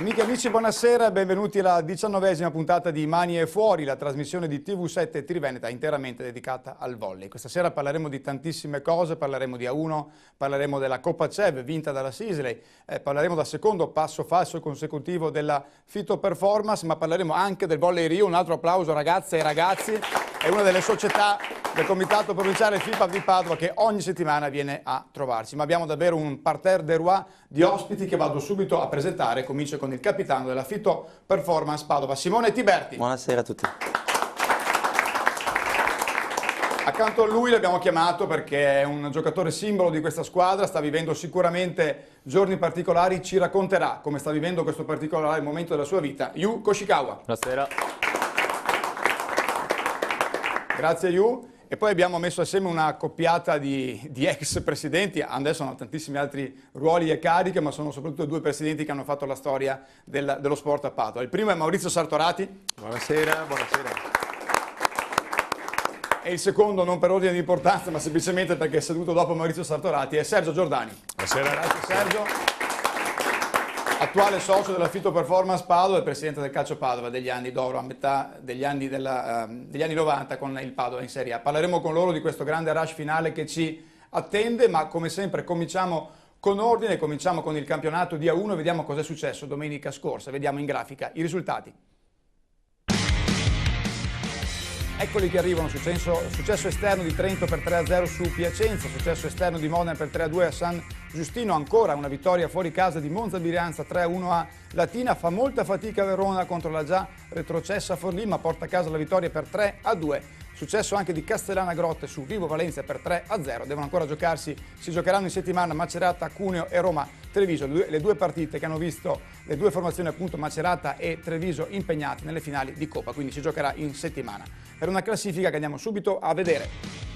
Amiche e amici, buonasera e benvenuti alla 19ª puntata di Mani e Fuori, la trasmissione di TV7 Triveneta interamente dedicata al volley. Questa sera parleremo di tantissime cose, parleremo di A1, parleremo della Coppa CEV vinta dalla Sisley, parleremo del secondo passo falso consecutivo della Fito Performance, ma parleremo anche del Volley Rio. Un altro applauso ragazze e ragazzi, è una delle società del Comitato Provinciale FIPA di Padova che ogni settimana viene a trovarci. Ma abbiamo davvero un parterre de roi di ospiti che vado subito a presentare. Comincio con il capitano della Fito Performance Padova, Simone Tiberti. Buonasera a tutti. Accanto a lui l'abbiamo chiamato perché è un giocatore simbolo di questa squadra, sta vivendo sicuramente giorni particolari, ci racconterà come sta vivendo questo particolare momento della sua vita. Yu Koshikawa. Buonasera. Grazie Yu. E poi abbiamo messo assieme una coppiata di ex presidenti, adesso hanno tantissimi altri ruoli e cariche, ma sono soprattutto due presidenti che hanno fatto la storia dello sport a Padova. Il primo è Maurizio Sartorati. Buonasera, buonasera. E il secondo, non per ordine di importanza, ma semplicemente perché è seduto dopo Maurizio Sartorati, è Sergio Giordani. Buonasera. Grazie Sergio. Attuale socio della Fito Performance Padova e presidente del calcio Padova degli anni d'oro, a metà degli anni 90 con il Padova in Serie A. Parleremo con loro di questo grande rush finale che ci attende, ma come sempre cominciamo con ordine, cominciamo con il campionato di A1, vediamo cosa è successo domenica scorsa, vediamo in grafica i risultati. Eccoli che arrivano, successo esterno di Trento per 3-0 su Piacenza, successo esterno di Modena per 3-2 a San Giustino, ancora una vittoria fuori casa di Monza Brianza 3-1 a Latina, fa molta fatica Verona contro la già retrocessa Forlì, ma porta a casa la vittoria per 3-2. Successo anche di Castellana Grotte su Vibo Valencia per 3-0, devono ancora giocarsi, si giocheranno in settimana Macerata, Cuneo e Roma Treviso, le due partite che hanno visto le due formazioni appunto Macerata e Treviso impegnate nelle finali di Coppa, quindi si giocherà in settimana. Per una classifica che andiamo subito a vedere.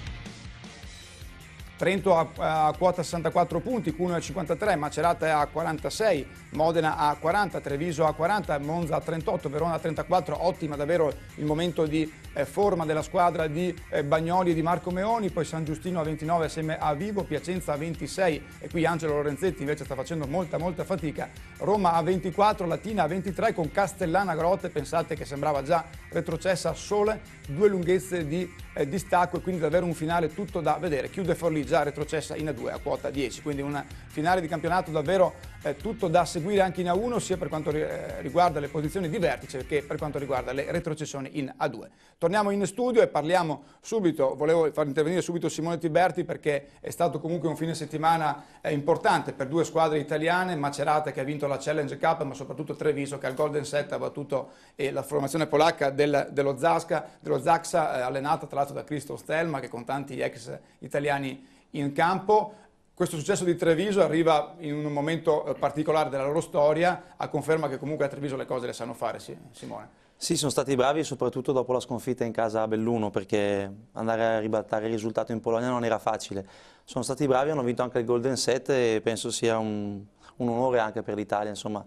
Trento a quota 64 punti, Cuneo a 53, Macerata a 46, Modena a 40, Treviso a 40, Monza a 38, Verona a 34, ottima davvero il momento di forma della squadra di Bagnoli e di Marco Meoni, poi San Giustino a 29 assieme a Vibo, Piacenza a 26 e qui Angelo Lorenzetti invece sta facendo molta fatica, Roma a 24, Latina a 23 con Castellana Grotte, pensate che sembrava già retrocessa, sole due lunghezze di distacco e quindi davvero un finale tutto da vedere. Chiude Forlì già retrocessa in A2 a quota 10, quindi un finale di campionato davvero tutto da seguire anche in A1 sia per quanto riguarda le posizioni di vertice che per quanto riguarda le retrocessioni in A2. Torniamo in studio e parliamo subito, volevo far intervenire subito Simone Tiberti perché è stato comunque un fine settimana importante per due squadre italiane, Macerata che ha vinto la Challenge Cup ma soprattutto Treviso che al Golden Set ha battuto la formazione polacca dello Zaksa allenata tra l'altro da Krzysztof Stelma che con tanti ex italiani in campo. Questo successo di Treviso arriva in un momento particolare della loro storia, a conferma che comunque a Treviso le cose le sanno fare, Simone. Sì, sono stati bravi soprattutto dopo la sconfitta in casa a Belluno perché andare a ribaltare il risultato in Polonia non era facile. Sono stati bravi, hanno vinto anche il Golden Set e penso sia un onore anche per l'Italia, insomma,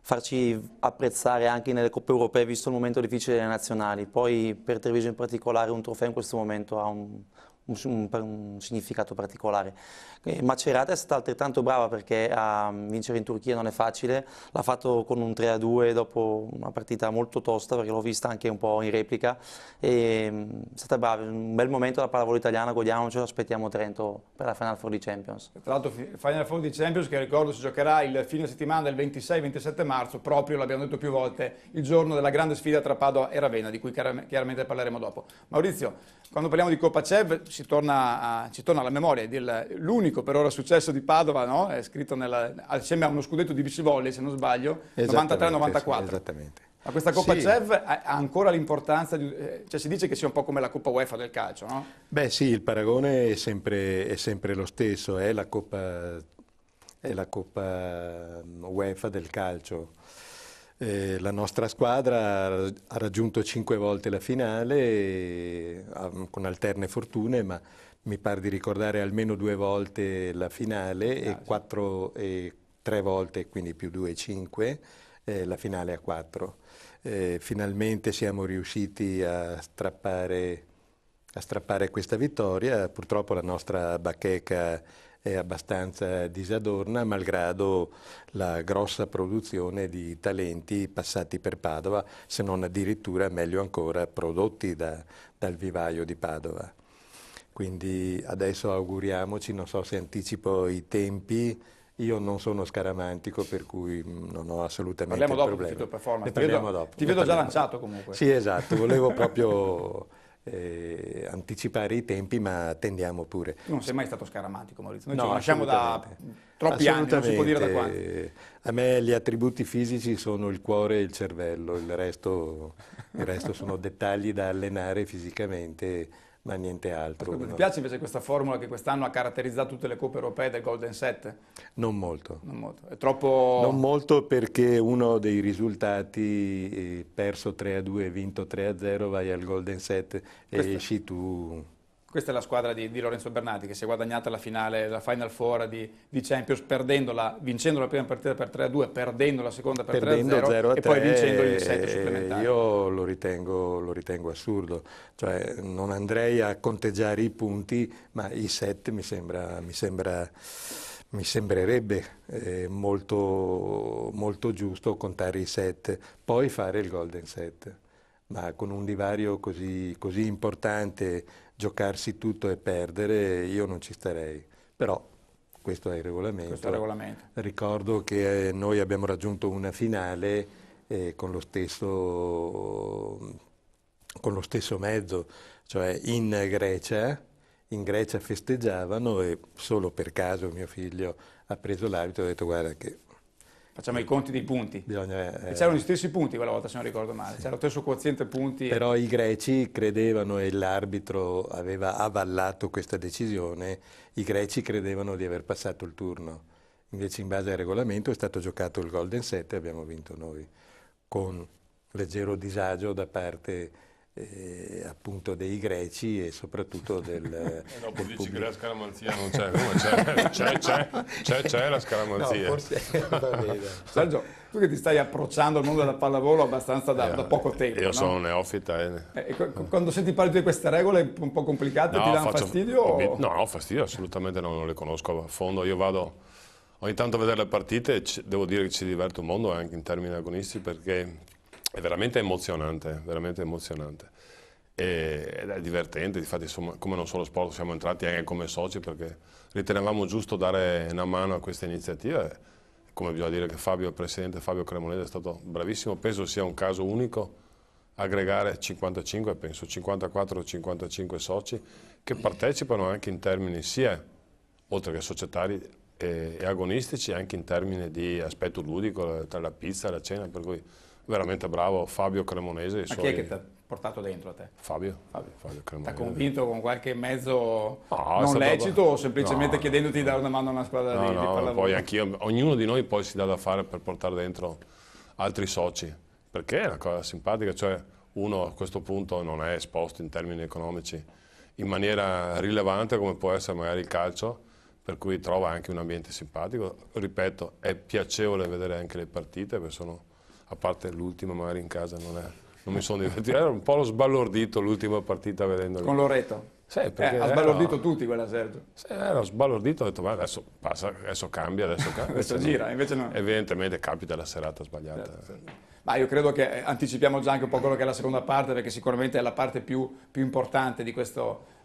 farci apprezzare anche nelle coppe europee visto il momento difficile delle nazionali. Poi per Treviso in particolare un trofeo in questo momento ha un significato particolare. Macerata è stata altrettanto brava perché a vincere in Turchia non è facile, l'ha fatto con un 3-2 dopo una partita molto tosta perché l'ho vista anche un po' in replica e è stata brava, un bel momento della pallavolo italiana, godiamocelo, aspettiamo Trento per la Final Four di Champions. Tra l'altro Final Four di Champions che ricordo si giocherà il fine settimana del 26-27 marzo, proprio l'abbiamo detto più volte, il giorno della grande sfida tra Padova e Ravenna, di cui chiaramente parleremo dopo. Maurizio, quando parliamo di Coppa CEV ci torna alla memoria l'unico per ora successo di Padova, no? È scritto assieme a uno scudetto di beach volley, se non sbaglio, 93-94. Esattamente. Ma questa Coppa sì. CEV ha ancora l'importanza, cioè si dice che sia un po' come la Coppa UEFA del calcio, no? Beh sì, il paragone è sempre lo stesso, è la Coppa UEFA del calcio. La nostra squadra ha raggiunto 5 volte la finale con alterne fortune, ma mi pare di ricordare almeno 2 volte la finale e 3 volte, quindi più 2 5, la finale a 4. Finalmente siamo riusciti a strappare questa vittoria, purtroppo la nostra bacheca è abbastanza disadorna, malgrado la grossa produzione di talenti passati per Padova, se non addirittura, meglio ancora, prodotti dal vivaio di Padova. Quindi adesso auguriamoci, non so se anticipo i tempi, io non sono scaramantico, per cui non ho assolutamente problema. Parliamo dopo problemi. di Fit Performance, Parliamo dopo. Ti vedo già lanciato comunque. Sì, esatto, volevo proprio anticipare i tempi, ma attendiamo pure. Non sei mai stato scaramantico, Maurizio, noi No, ci conosciamo da troppi anni, non si può dire da quanti. A me gli attributi fisici sono il cuore e il cervello, il resto sono dettagli da allenare fisicamente, ma niente altro. Ti piace invece questa formula che quest'anno ha caratterizzato tutte le coppe europee del Golden Set? Non molto. Non molto. È troppo... Non molto, perché uno dei risultati, perso 3-2 e vinto 3-0, vai al Golden Set e esci tu. Questa è la squadra di Lorenzo Bernardi, che si è guadagnata la finale, la Final Four di Champions, vincendo la prima partita per 3-2, perdendo la seconda per 3-0 e poi vincendo il set supplementare. Io lo ritengo assurdo, cioè non andrei a conteggiare i punti, ma i set mi sembrerebbe molto, molto giusto contare i set, poi fare il Golden Set, ma con un divario così importante, giocarsi tutto e perdere, io non ci starei. Però questo è il regolamento. Ricordo che noi abbiamo raggiunto una finale con lo stesso mezzo, cioè in Grecia festeggiavano e solo per caso mio figlio ha preso l'arbitro e ha detto: guarda che... Facciamo i conti dei punti. C'erano gli stessi punti quella volta, se non ricordo male. C'era lo stesso quoziente punti. Però i greci credevano, e l'arbitro aveva avallato questa decisione, i greci credevano di aver passato il turno. Invece in base al regolamento è stato giocato il Golden Set e abbiamo vinto noi, con leggero disagio da parte appunto dei greci e soprattutto del dopo dici pubblico. che la scaramanzia non c'è, c'è la scaramanzia. No, forse va bene. Sergio, tu che ti stai approcciando al mondo della pallavolo abbastanza da poco tempo, io sono no? neofita. Quando senti parlare di queste regole un po' complicate, ti danno fastidio? No, fastidio assolutamente non le conosco a fondo. Io vado ogni tanto a vedere le partite e devo dire che ci diverte un mondo anche in termini agonisti, perché è veramente emozionante, ed è divertente. Infatti, insomma, come non solo sport, siamo entrati anche come soci perché ritenevamo giusto dare una mano a questa iniziativa. Come bisogna dire che il presidente Fabio Cremonese è stato bravissimo. Penso sia un caso unico aggregare 55, penso 54 o 55 soci che partecipano anche in termini sia, oltre che societari e agonistici, anche in termini di aspetto ludico, tra la pizza e la cena, per cui veramente bravo Fabio Cremonese. Ma chi è che ti ha portato dentro a te? Fabio Cremonese. Ti ha convinto con qualche mezzo non lecito o semplicemente chiedendoti di dare una mano a una squadra di pallavolo? Poi anch'io, ognuno di noi poi si dà da fare per portare dentro altri soci, perché è una cosa simpatica, cioè uno a questo punto non è esposto in termini economici in maniera rilevante come può essere magari il calcio, per cui trova anche un ambiente simpatico. Ripeto, è piacevole vedere anche le partite, perché sono, a parte l'ultima magari in casa non mi sono divertito, era un po' lo sbalordito l'ultima partita vedendo. Con Loreto? Sì, ha sbalordito tutti quella Sergio. Sì, ero sbalordito, ho detto ma adesso passa, adesso cambia. Adesso gira, invece no. Evidentemente capita la serata sbagliata. Certo. Ma io credo che anticipiamo già anche un po' quello che è la seconda parte, perché sicuramente è la parte più importante di questo.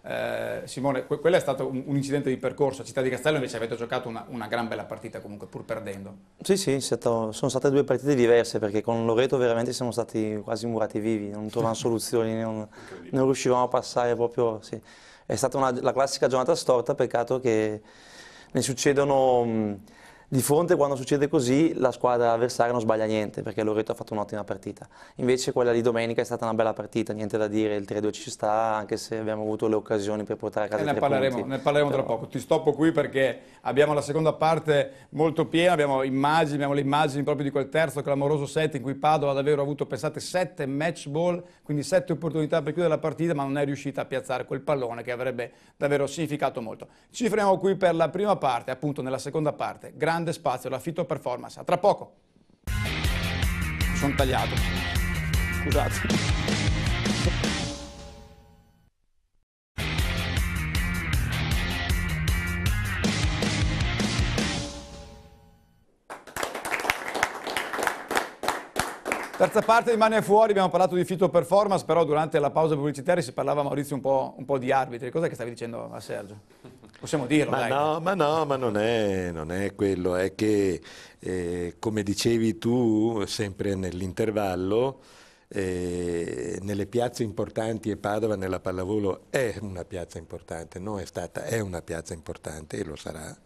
Simone, quello è stato un incidente di percorso. A Città di Castello invece avete giocato una gran bella partita comunque, pur perdendo. Sì, sono state due partite diverse, perché con Loreto veramente siamo stati quasi murati vivi, non trovavamo soluzioni, non riuscivamo a passare proprio. Sì. È stata la classica giornata storta, peccato che ne succedono di fronte. Quando succede così la squadra avversaria non sbaglia niente, perché Loreto ha fatto un'ottima partita. Invece quella di domenica è stata una bella partita, niente da dire, il 3-2 ci sta, anche se abbiamo avuto le occasioni per portare a casa i 3 punti. Ne parleremo tra poco. Ti stoppo qui perché abbiamo la seconda parte molto piena, abbiamo le immagini proprio di quel terzo clamoroso set in cui Padova ha davvero avuto, pensate, 7 match ball, quindi 7 opportunità per chiudere la partita, ma non è riuscita a piazzare quel pallone che avrebbe davvero significato molto. Ci fermiamo qui per la prima parte, appunto nella seconda parte. Grande spazio, la Fit Performance. A tra poco. Mi sono tagliato. Scusate. Terza parte di Mani e Fuori, abbiamo parlato di Fito Performance, però durante la pausa pubblicitaria si parlava, Maurizio, un po' di arbitri. Cos'è che stavi dicendo a Sergio? Possiamo dirlo, Ma dai. no, ma non è quello, è che come dicevi tu, sempre nell'intervallo, nelle piazze importanti, e Padova nella pallavolo è una piazza importante, non è stata, è una piazza importante e lo sarà.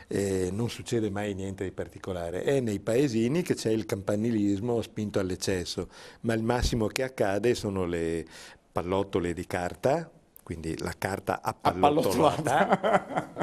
Non succede mai niente di particolare, è nei paesini che c'è il campanilismo spinto all'eccesso, ma il massimo che accade sono le pallottole di carta, quindi la carta appallottolata,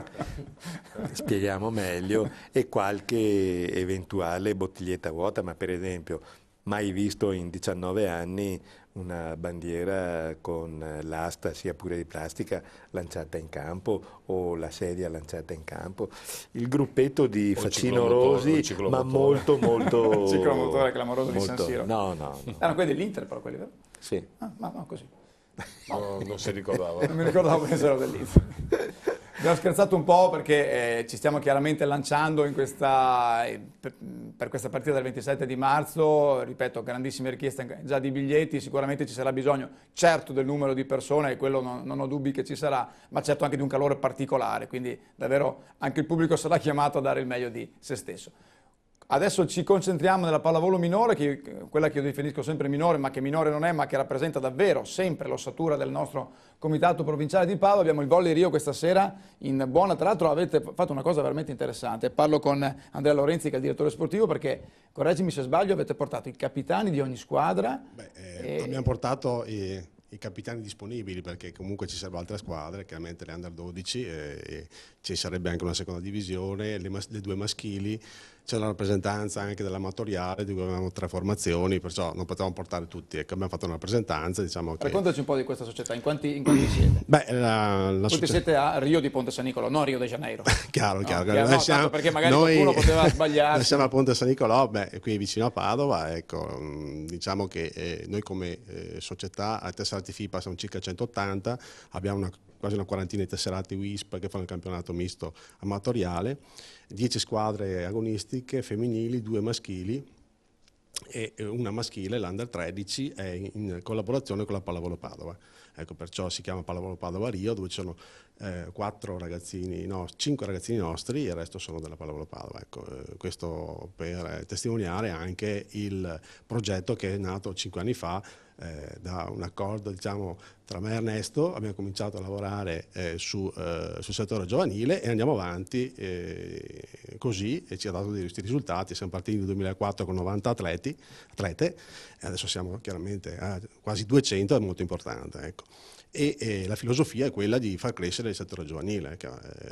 spieghiamo meglio, e qualche eventuale bottiglietta vuota, ma per esempio mai visto in 19 anni una bandiera con l'asta, sia pure di plastica, lanciata in campo, o la sedia lanciata in campo. Il gruppetto di facinorosi, ma molto il ciclomotore clamoroso di San Siro. No. Erano quelli dell'Inter, però, quelli, vero? Sì. Ah, ma no, così. No, non si ricordava. Non mi ricordavo che erano dell'Inter. Abbiamo scherzato un po' perché ci stiamo chiaramente lanciando in per questa partita del 27 di marzo, ripeto, grandissime richieste già di biglietti, sicuramente ci sarà bisogno certo del numero di persone, e quello non ho dubbi che ci sarà, ma certo anche di un calore particolare, quindi davvero anche il pubblico sarà chiamato a dare il meglio di se stesso. Adesso ci concentriamo nella pallavolo minore, quella che io definisco sempre minore, ma che minore non è, ma che rappresenta davvero sempre l'ossatura del nostro comitato provinciale di Padova. Abbiamo il Volley Rio questa sera in buona. Tra l'altro avete fatto una cosa veramente interessante. Parlo con Andrea Lorenzi, che è il direttore sportivo, perché, correggimi se sbaglio, avete portato i capitani di ogni squadra. Abbiamo portato i capitani disponibili, perché comunque ci servono altre squadre, chiaramente le under 12, ci sarebbe anche una seconda divisione, le due maschili, c'è la rappresentanza anche dell'amatoriale, di cui avevamo 3 formazioni, perciò non potevamo portare tutti. Ecco, abbiamo fatto una rappresentanza, diciamo che... Raccontaci un po' di questa società, in quanti siete? Quanti siete a Rio di Ponte San Nicolò, non Rio de Janeiro? Chiaro. No, siamo, perché magari qualcuno poteva sbagliare. Noi siamo a Ponte San Nicolò, qui vicino a Padova, ecco, diciamo che noi come società a tesserati FIPA siamo circa 180, abbiamo quasi una quarantina di tesserati WISP che fanno il campionato misto amatoriale, 10 squadre agonistiche femminili, 2 maschili e una maschile, l'Under 13, è in collaborazione con la Pallavolo Padova. Ecco, perciò si chiama Pallavolo Padova Rio, dove ci sono 5 ragazzini nostri e il resto sono della Pallavolo Padova. Ecco, questo per testimoniare anche il progetto che è nato 5 anni fa, da un accordo, diciamo, tra me e Ernesto. Abbiamo cominciato a lavorare sul settore giovanile e andiamo avanti così, e ci ha dato dei risultati. Siamo partiti nel 2004 con 90 atlete e adesso siamo chiaramente a quasi 200, è molto importante, ecco. E la filosofia è quella di far crescere il settore giovanile, che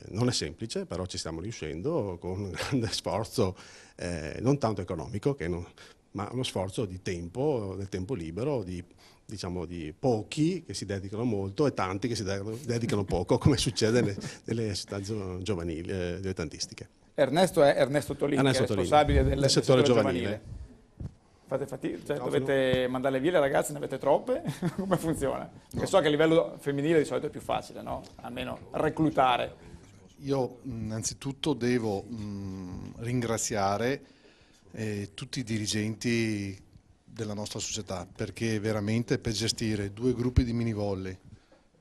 non è semplice, però ci stiamo riuscendo con un grande sforzo, non tanto economico, ma uno sforzo di tempo, del tempo libero, diciamo di pochi che si dedicano molto e tanti che si dedicano poco, come succede nelle città giovanili, dilettantistiche. Ernesto è Ernesto Tolini, che è responsabile del settore giovanile. Fate fatica, cioè dovete mandarle via le ragazze, ne avete troppe? Come funziona? Perché so che a livello femminile di solito è più facile, no? Almeno reclutare. Io innanzitutto devo ringraziare tutti i dirigenti della nostra società, perché veramente per gestire 2 gruppi di mini volley,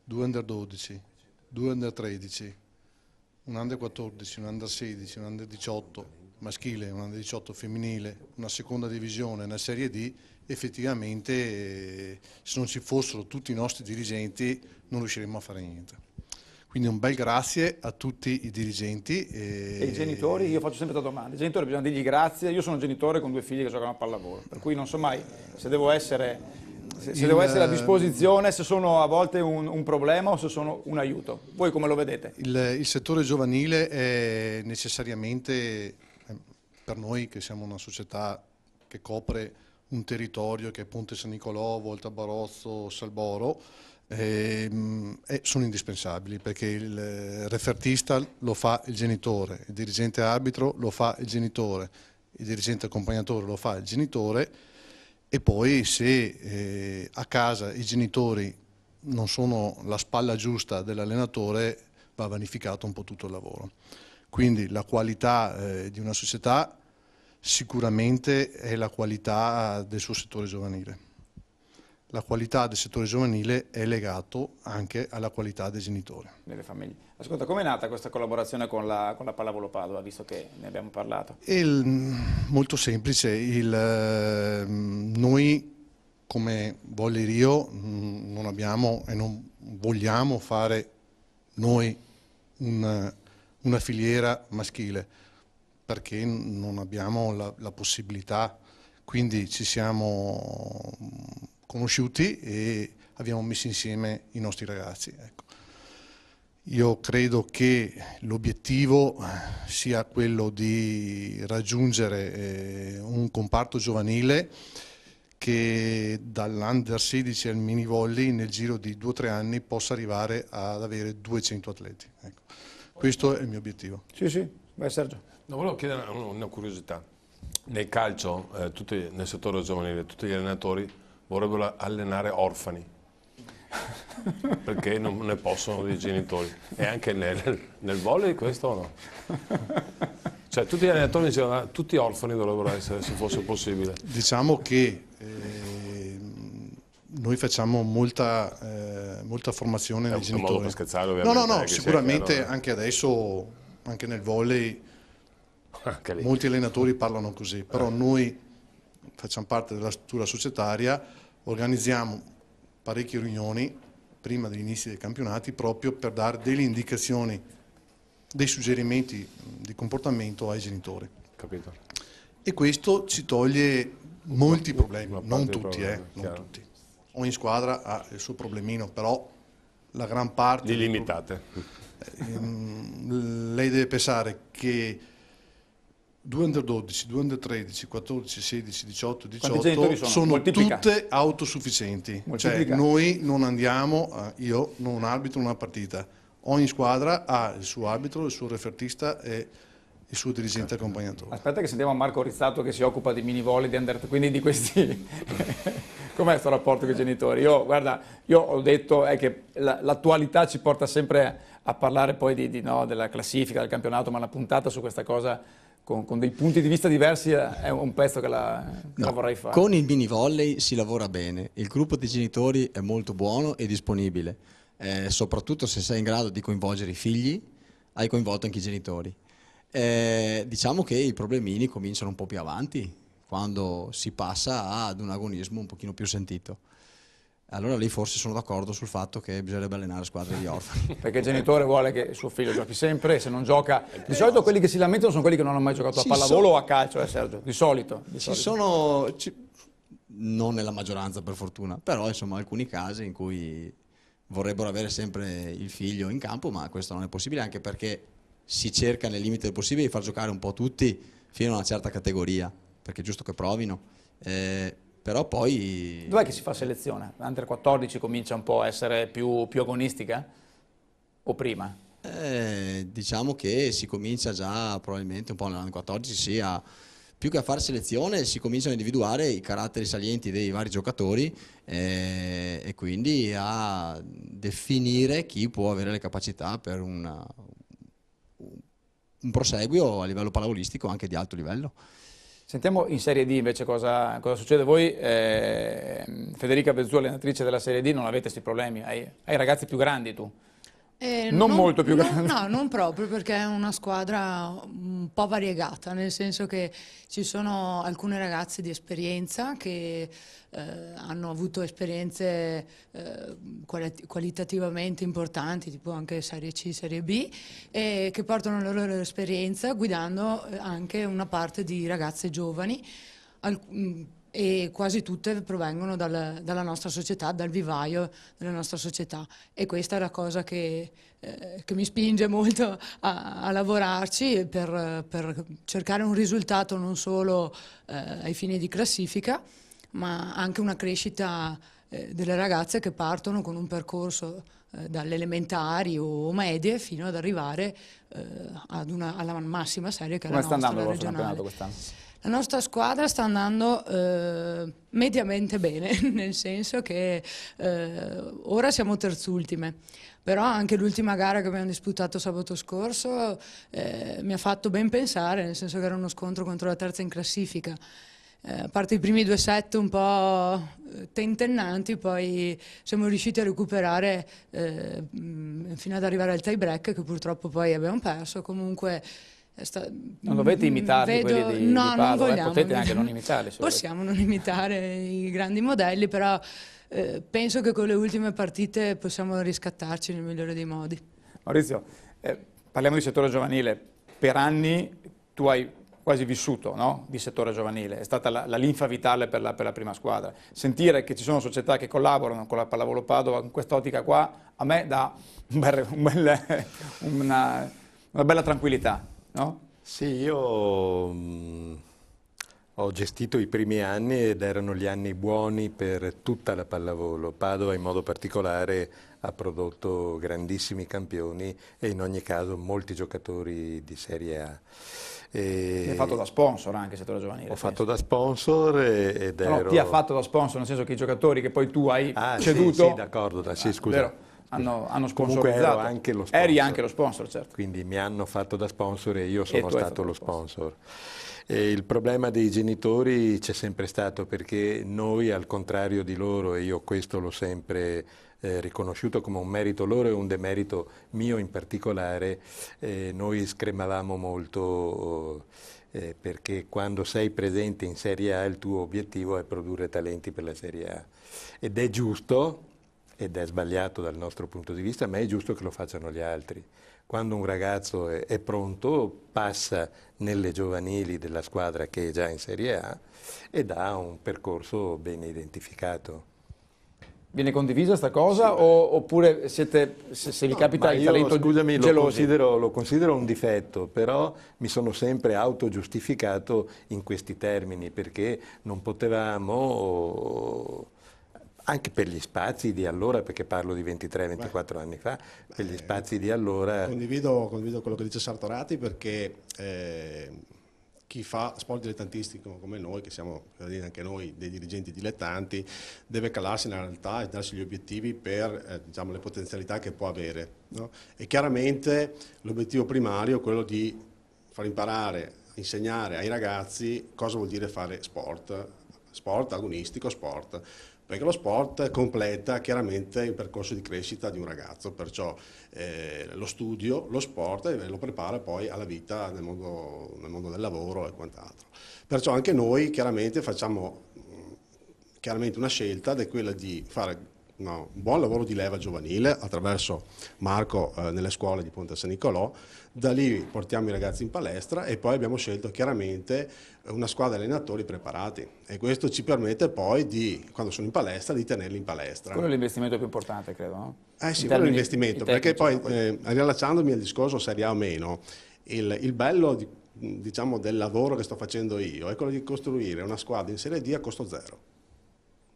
2 under 12, 2 under 13, un under 14, un under 16, un under 18 maschile, un under 18 femminile, una seconda divisione, una serie D, effettivamente se non ci fossero tutti i nostri dirigenti non riusciremmo a fare niente. Quindi un bel grazie a tutti i dirigenti. E i genitori? Io faccio sempre questa domanda. I genitori bisogna dirgli grazie. Io sono un genitore con 2 figli che giocano a pallavolo, per cui non so mai se devo essere a disposizione, se sono a volte un problema o se sono un aiuto. Voi come lo vedete? Il settore giovanile è necessariamente, per noi che siamo una società che copre un territorio che è Ponte San Nicolò, Volta Barozzo, Salboro, sono indispensabili, perché il refertista lo fa il genitore, il dirigente arbitro lo fa il genitore, il dirigente accompagnatore lo fa il genitore, e poi se a casa i genitori non sono la spalla giusta dell'allenatore, va vanificato un po' tutto il lavoro. Quindi la qualità di una società sicuramente è la qualità del suo settore giovanile. La qualità del settore giovanile è legato anche alla qualità dei genitori. Delle famiglie. Ascolta, com'è nata questa collaborazione con la Pallavolo Padova, visto che ne abbiamo parlato? Molto semplice, noi come Volley Rio non abbiamo e non vogliamo fare noi una filiera maschile, perché non abbiamo la possibilità, quindi ci siamo conosciuti e abbiamo messo insieme i nostri ragazzi. Ecco. Io credo che l'obiettivo sia quello di raggiungere un comparto giovanile che dall'Under 16 al mini volley nel giro di 2 o 3 anni possa arrivare ad avere 200 atleti. Ecco. Questo è il mio obiettivo. Sì, vai Sergio. No, volevo chiedere una curiosità. Nel calcio, nel settore giovanile, tutti gli allenatori vorrebbero allenare orfani, perché non ne possono i genitori. E anche nel volley questo o no? Cioè tutti gli allenatori dicevano tutti orfani dovrebbero essere, se fosse possibile. Diciamo che noi facciamo molta formazione nei genitori. È un modo per scherzare, ovviamente. No, sicuramente anche adesso, anche nel volley, molti allenatori parlano così, però noi facciamo parte della struttura societaria, organizziamo parecchie riunioni prima degli inizi dei campionati proprio per dare delle indicazioni, dei suggerimenti di comportamento ai genitori. Capito. E questo ci toglie molti problemi, non tutti, non tutti. Ogni squadra ha il suo problemino, però la gran parte... limitate. Lei deve pensare che 2 under 12, 2 under 13, 14, 16, 18, 18 sono tutte autosufficienti. Cioè, noi non andiamo, io non arbitro una partita. Ogni squadra ha il suo arbitro, il suo refertista e il suo dirigente accompagnatore. Aspetta che sentiamo Marco Rizzato che si occupa di mini volley, di under, quindi di questi... Com'è questo rapporto con i genitori? Io ho detto che l'attualità ci porta sempre a parlare poi della classifica, del campionato, ma la puntata su questa cosa con dei punti di vista diversi è un pezzo che vorrei fare. Con il mini volley si lavora bene, il gruppo di genitori è molto buono e disponibile, soprattutto se sei in grado di coinvolgere i figli, hai coinvolto anche i genitori. Diciamo che i problemini cominciano un po' più avanti, quando si passa ad un agonismo un pochino più sentito. Allora lì forse sono d'accordo sul fatto che bisognerebbe allenare squadre di orfani. Perché il genitore vuole che il suo figlio giochi sempre e se non gioca... Di solito quelli che si lamentano sono quelli che non hanno mai giocato a pallavolo o a calcio, Sergio? Di solito. Non nella maggioranza per fortuna, però insomma alcuni casi in cui vorrebbero avere sempre il figlio in campo, ma questo non è possibile anche perché si cerca nel limite del possibile di far giocare un po' tutti fino a una certa categoria, perché è giusto che provino. Però poi... Dov'è che si fa selezione? Under 14 comincia un po' a essere più agonistica? O prima? Diciamo che si comincia già probabilmente un po' nell'anno 14, sì, più che a fare selezione si cominciano a individuare i caratteri salienti dei vari giocatori e quindi a definire chi può avere le capacità per un proseguio a livello pallavolistico anche di alto livello. Sentiamo in Serie D invece cosa succede. Voi, Federica Bezzù, allenatrice della Serie D, non avete questi problemi, hai ragazzi più grandi tu? Non molto più grandi. No, non proprio, perché è una squadra un po' variegata, nel senso che ci sono alcune ragazze di esperienza che hanno avuto esperienze qualitativamente importanti, tipo anche Serie C, Serie B, e che portano la loro esperienza guidando anche una parte di ragazze giovani, e quasi tutte provengono dalla nostra società, dal vivaio della nostra società, e questa è la cosa che mi spinge molto a lavorarci per cercare un risultato non solo ai fini di classifica, ma anche una crescita delle ragazze che partono con un percorso dalle elementari o medie fino ad arrivare alla massima serie che è la nostra, come sta andando la il vostro campionato regionale. quest'anno? La nostra squadra sta andando mediamente bene, nel senso che ora siamo terzultime, però anche l'ultima gara che abbiamo disputato sabato scorso mi ha fatto ben pensare, nel senso che era uno scontro contro la terza in classifica. A parte i primi 2 set un po' tentennanti, poi siamo riusciti a recuperare fino ad arrivare al tie break, che purtroppo poi abbiamo perso. Comunque non dovete imitarli quelli di no, Padova, non vogliamo, potete anche non imitarli. Possiamo non imitare i grandi modelli, però penso che con le ultime partite possiamo riscattarci nel migliore dei modi. Maurizio, parliamo di settore giovanile. Per anni tu hai quasi vissuto, no? Di settore giovanile, è stata la linfa vitale per la prima squadra. Sentire che ci sono società che collaborano con la Pallavolo Padova in quest'ottica qua, a me dà una bella tranquillità, no? Sì, io ho gestito i primi anni ed erano gli anni buoni per tutta la pallavolo. Padova in modo particolare ha prodotto grandissimi campioni e in ogni caso molti giocatori di Serie A. Hai fatto da sponsor anche il settore giovanile? Ho fatto da sponsor ed ero... No, ti ha fatto da sponsor, nel senso che i giocatori che poi tu hai ceduto... Sì, d'accordo, sì, scusa. Hanno sponsorizzato. Comunque ero anche lo sponsor. Eri anche lo sponsor, certo. Quindi mi hanno fatto da sponsor e io sono stato lo sponsor. E il problema dei genitori c'è sempre stato, perché noi, al contrario di loro, e io questo l'ho sempre riconosciuto come un merito loro e un demerito mio in particolare, noi scremavamo molto perché quando sei presente in Serie A il tuo obiettivo è produrre talenti per la Serie A. Ed è giusto, ed è sbagliato dal nostro punto di vista, ma è giusto che lo facciano gli altri. Quando un ragazzo è pronto, passa nelle giovanili della squadra che è già in Serie A ed ha un percorso ben identificato. Viene condivisa sta cosa oppure siete, se vi capita il talento scusami, gelosi? Lo considero un difetto, però mi sono sempre autogiustificato in questi termini, perché non potevamo... anche per gli spazi di allora, perché parlo di 23-24 anni fa, per gli spazi di allora... Condivido quello che dice Sartorati, perché chi fa sport dilettantistico come noi, che siamo anche noi dei dirigenti dilettanti, deve calarsi nella realtà e darsi gli obiettivi per diciamo, le potenzialità che può avere, no? E chiaramente l'obiettivo primario è quello di far imparare, insegnare ai ragazzi cosa vuol dire fare sport agonistico, sport. Perché lo sport completa chiaramente il percorso di crescita di un ragazzo, perciò lo studio, lo sport lo prepara poi alla vita nel mondo del lavoro e quant'altro. Perciò anche noi chiaramente facciamo una scelta, ed è quella di fare un buon lavoro di leva giovanile attraverso Marco nelle scuole di Ponte San Nicolò. Da lì portiamo i ragazzi in palestra e poi abbiamo scelto chiaramente una squadra di allenatori preparati, e questo ci permette poi quando sono in palestra, di tenerli in palestra. Quello è l'investimento più importante, credo, no? Sì, quello è l'investimento, perché poi riallacciandomi al discorso Serie A o meno, il bello diciamo, del lavoro che sto facendo io è quello di costruire una squadra in Serie D a costo zero.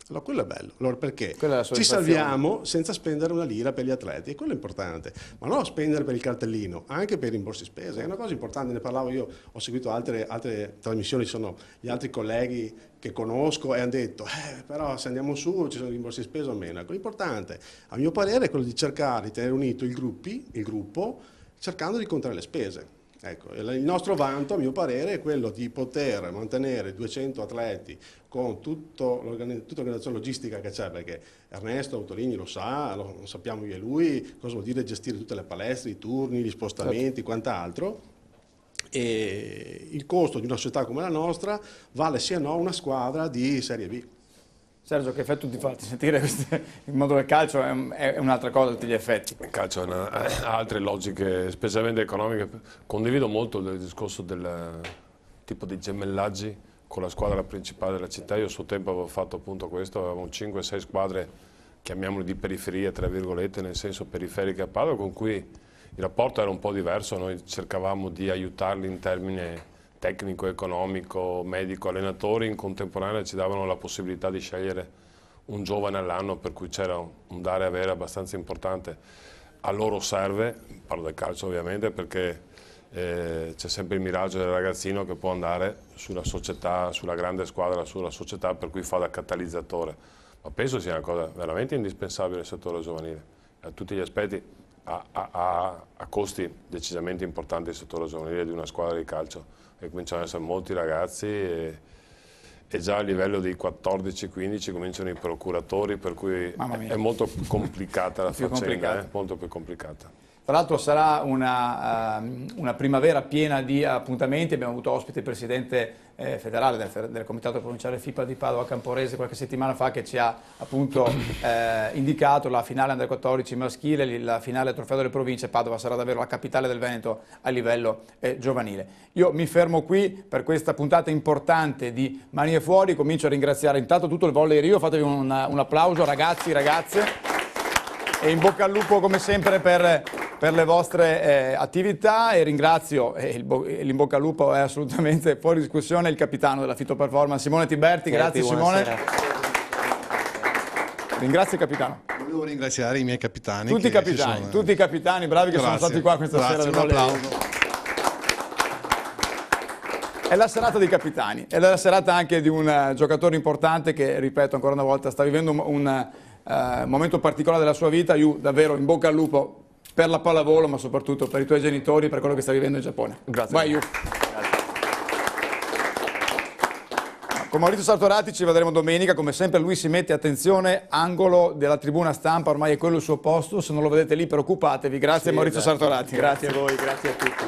Allora quello è bello, allora perché ci salviamo senza spendere una lira per gli atleti, e quello è importante, ma non spendere per il cartellino, anche per i rimborsi spese, è una cosa importante. Ne parlavo io, ho seguito altre trasmissioni, ci sono gli altri colleghi che conosco e hanno detto però se andiamo su ci sono rimborsi spese o meno. Ecco, l'importante a mio parere è quello di cercare di tenere unito il gruppo cercando di contare le spese. Ecco, il nostro vanto, a mio parere, è quello di poter mantenere 200 atleti con tutta l'organizzazione logistica che c'è, perché Ernesto Autolini lo sa, lo sappiamo io e lui, cosa vuol dire gestire tutte le palestre, i turni, gli spostamenti, quant'altro. E il costo di una società come la nostra vale sì o no una squadra di Serie B. Sergio, che effetto ti fa sentire il mondo del calcio? È un'altra cosa a tutti gli effetti. Il calcio ha altre logiche, specialmente economiche. Condivido molto il discorso del tipo di gemellaggi con la squadra principale della città. Io a suo tempo avevo fatto appunto questo, avevamo 5-6 squadre, chiamiamole di periferia, tra virgolette, nel senso periferiche a Padova, con cui il rapporto era un po' diverso. Noi cercavamo di aiutarli in termini tecnico, economico, medico, allenatori, in contemporanea ci davano la possibilità di scegliere un giovane all'anno, per cui c'era un dare e avere abbastanza importante. A loro serve, parlo del calcio ovviamente, perché c'è sempre il miraggio del ragazzino che può andare sulla società, sulla grande squadra, sulla società, per cui fa da catalizzatore. Ma penso sia una cosa veramente indispensabile nel settore giovanile, a tutti gli aspetti, a costi decisamente importanti il settore giovanile di una squadra di calcio, e cominciano ad essere molti ragazzi e già a livello di 14-15 cominciano i procuratori, per cui è molto più complicata la faccenda, molto più complicata. Tra l'altro sarà una primavera piena di appuntamenti. Abbiamo avuto ospite il presidente federale del Comitato Provinciale FIPA di Padova Camporese qualche settimana fa, che ci ha appunto indicato la finale Under 14 maschile, la finale Trofeo delle Province. Padova sarà davvero la capitale del Veneto a livello giovanile. Io mi fermo qui per questa puntata importante di Mani Fuori. Comincio a ringraziare intanto tutto il Volley Rio. Fatevi un applauso, ragazzi, ragazze, e in bocca al lupo come sempre per le vostre attività, e ringrazio, l'in bocca al lupo è assolutamente fuori discussione, il capitano della Fito Performance, Simone Tiberti. Grazie Simone. Ringrazio il capitano. Volevo ringraziare i miei capitani. Tutti i capitani bravi che sono stati qua questa sera. Un applauso. È la serata dei capitani, è la serata anche di un giocatore importante che, ripeto ancora una volta, sta vivendo un momento particolare della sua vita. Io davvero in bocca al lupo per la pallavolo, ma soprattutto per i tuoi genitori, per quello che sta vivendo in Giappone. Grazie. Vai, Yu. Con Maurizio Sartorati ci vedremo domenica. Come sempre lui si mette, attenzione, angolo della tribuna stampa, ormai è quello il suo posto. Se non lo vedete lì, preoccupatevi. Grazie Maurizio Sartorati. Grazie a voi, grazie a tutti.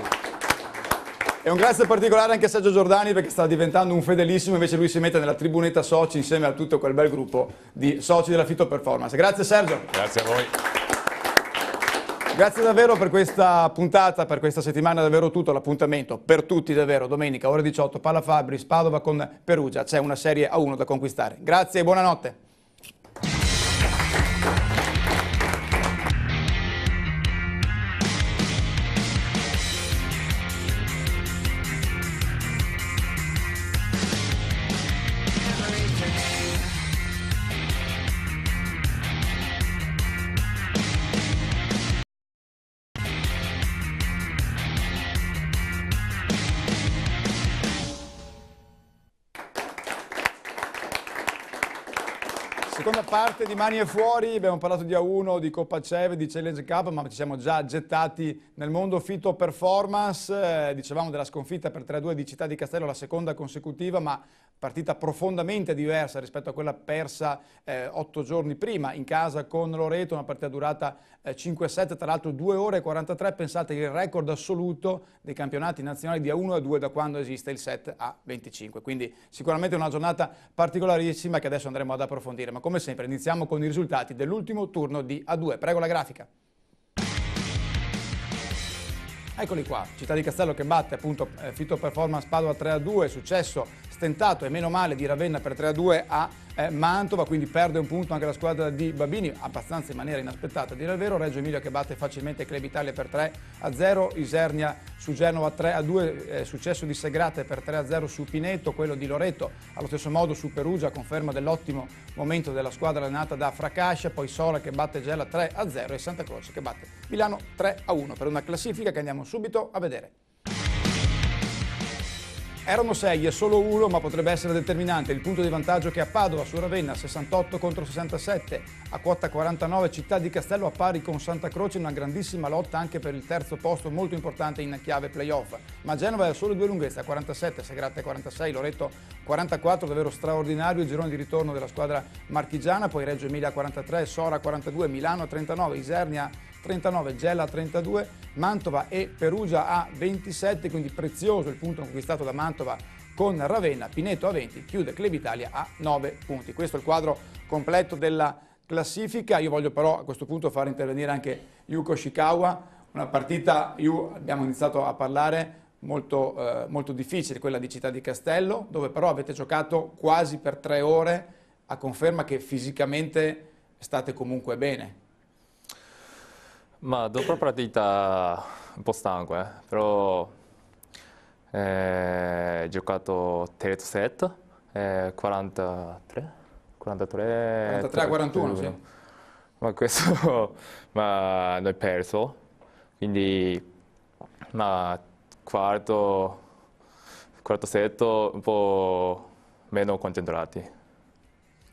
E un grazie particolare anche a Sergio Giordani, perché sta diventando un fedelissimo. Invece lui si mette nella tribunetta soci insieme a tutto quel bel gruppo di soci della Fito Performance. Grazie Sergio. Grazie a voi. Grazie davvero per questa puntata, per questa settimana, davvero tutto l'appuntamento per tutti davvero. Domenica ore 18 Palla Fabris, Padova con Perugia, c'è una serie A1 da conquistare. Grazie e buonanotte. Seconda parte di Mani e Fuori, abbiamo parlato di A1, di Coppa CEV, di Challenge Cup, ma ci siamo già gettati nel mondo Fito Performance. Dicevamo della sconfitta per 3-2 di Città di Castello, la seconda consecutiva, ma partita profondamente diversa rispetto a quella persa 8 giorni prima in casa con Loreto, una partita durata 5-7, tra l'altro 2 ore e 43, pensate il record assoluto dei campionati nazionali di A1 e A2 da quando esiste il 7-25, quindi sicuramente una giornata particolarissima che adesso andremo ad approfondire, ma come sempre iniziamo con i risultati dell'ultimo turno di A2, prego la grafica. Eccoli qua, Città di Castello che batte appunto Fito Performance Padova 3-2, successo stentato e meno male di Ravenna per 3-2 a Mantova, quindi perde un punto anche la squadra di Babini, abbastanza in maniera inaspettata a dire il vero. Reggio Emilia che batte facilmente Club Italia per 3-0, Isernia su Genova 3-2, successo di Segrate per 3-0 su Pineto, quello di Loreto allo stesso modo su Perugia, conferma dell'ottimo momento della squadra allenata da Fracascia, poi Sola che batte Gela 3-0 e Santa Croce che batte Milano 3-1 per una classifica che andiamo subito a vedere. Erano 6 e solo 1, ma potrebbe essere determinante il punto di vantaggio che ha Padova su Ravenna, 68 contro 67, a quota 49 Città di Castello a pari con Santa Croce, una grandissima lotta anche per il terzo posto molto importante in chiave playoff, ma Genova è solo 2 lunghezze, a 47, Segrate 46, Loreto 44, davvero straordinario il girone di ritorno della squadra marchigiana, poi Reggio Emilia 43, Sora 42, Milano 39, Isernia 39, Gela 32, Mantova e Perugia a 27, quindi prezioso il punto conquistato da Mantova con Ravenna, Pineto a 20, chiude Club Italia a 9 punti. Questo è il quadro completo della classifica. Io voglio però a questo punto far intervenire anche Yuko Shikawa, una partita, abbiamo iniziato a parlare, molto difficile, quella di Città di Castello, dove però avete giocato quasi per 3 ore, a conferma che fisicamente state comunque bene. Ma dopo la partita un po' stanco, però ho giocato terzo set, 43, 43 a 41, sì. Ma questo ma noi perso, quindi ma quarto set un po' meno concentrati.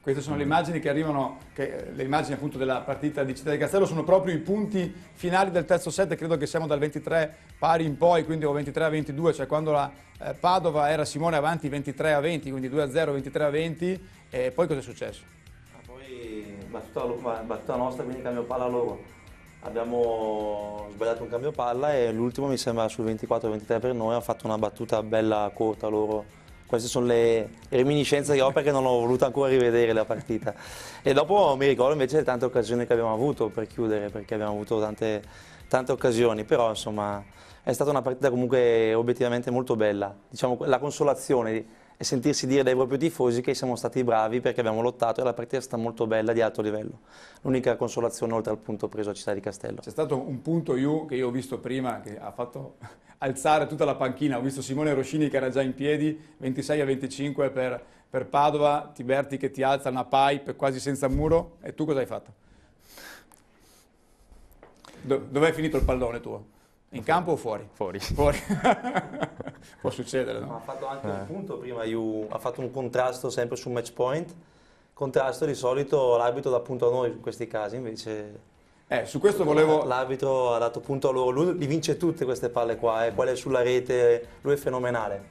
Queste sono le immagini che arrivano, le immagini appunto della partita di Città di Castello, sono proprio i punti finali del terzo set, credo che siamo dal 23 pari in poi, quindi o 23 a 22, cioè quando la Padova era Simone avanti 23 a 20, quindi 2 a 0, 23 a 20, e poi cosa è successo? Poi battuta nostra, quindi cambio palla loro. Abbiamo sbagliato un cambio palla e l'ultimo mi sembra sul 24-23 per noi, ha fatto una battuta bella corta loro. Queste sono le reminiscenze che ho perché non ho voluto ancora rivedere la partita. E dopo mi ricordo invece le tante occasioni che abbiamo avuto per chiudere, perché abbiamo avuto tante occasioni, però insomma è stata una partita comunque obiettivamente molto bella. Diciamo, la consolazione è sentirsi dire dai propri tifosi che siamo stati bravi perché abbiamo lottato e la partita è stata molto bella, di alto livello. L'unica consolazione oltre al punto preso a Città di Castello. C'è stato un punto che io ho visto prima che ha fatto alzare tutta la panchina, ho visto Simone Roscini che era già in piedi, 26 a 25 per Padova, Tiberti che ti alza una pipe quasi senza muro, e tu cosa hai fatto? Dov'è finito il pallone tuo? In campo o fuori? Fuori. Fuori. Può succedere, no? Ha fatto anche un punto prima, ha fatto un contrasto sempre sul match point. Contrasto di solito l'arbitro dà punto a noi in questi casi, invece su questo volevo... L'arbitro ha dato punto a loro, lui li vince tutte queste palle qua, quelle sulla rete, lui è fenomenale.